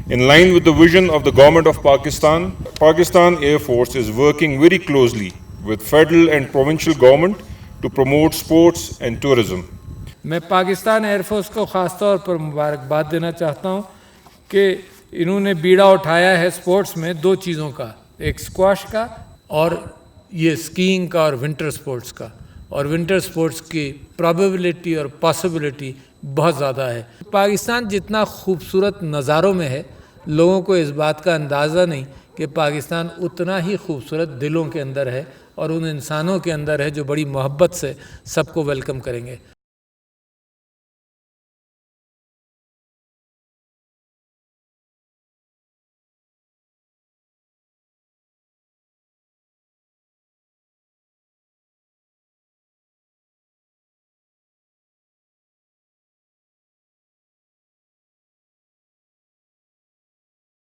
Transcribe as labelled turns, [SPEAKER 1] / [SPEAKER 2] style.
[SPEAKER 1] In line with the vision of the government of Pakistan, Pakistan Air Force is working very closely with federal and provincial government to promote sports and tourism.
[SPEAKER 2] میں Pakistan air force کو خاص طور پر مبارکباد دینا چاہتا ہوں کہ انہوں نے بیڑا اٹھایا ہے سپورٹس میں دو چیزوں کا، ایک اسکواش کا اور یہ اسکیئنگ کا اور ونٹر سپورٹس کا، اور ونٹر سپورٹس کی پرابیبلٹی اور پاسبلٹی بہت زیادہ ہے۔ پاکستان جتنا خوبصورت نظاروں میں ہے، لوگوں کو اس بات کا اندازہ نہیں کہ پاکستان اتنا ہی خوبصورت دلوں کے اندر ہے اور ان انسانوں کے اندر ہے جو بڑی محبت سے سب کو ویلکم کریں گے۔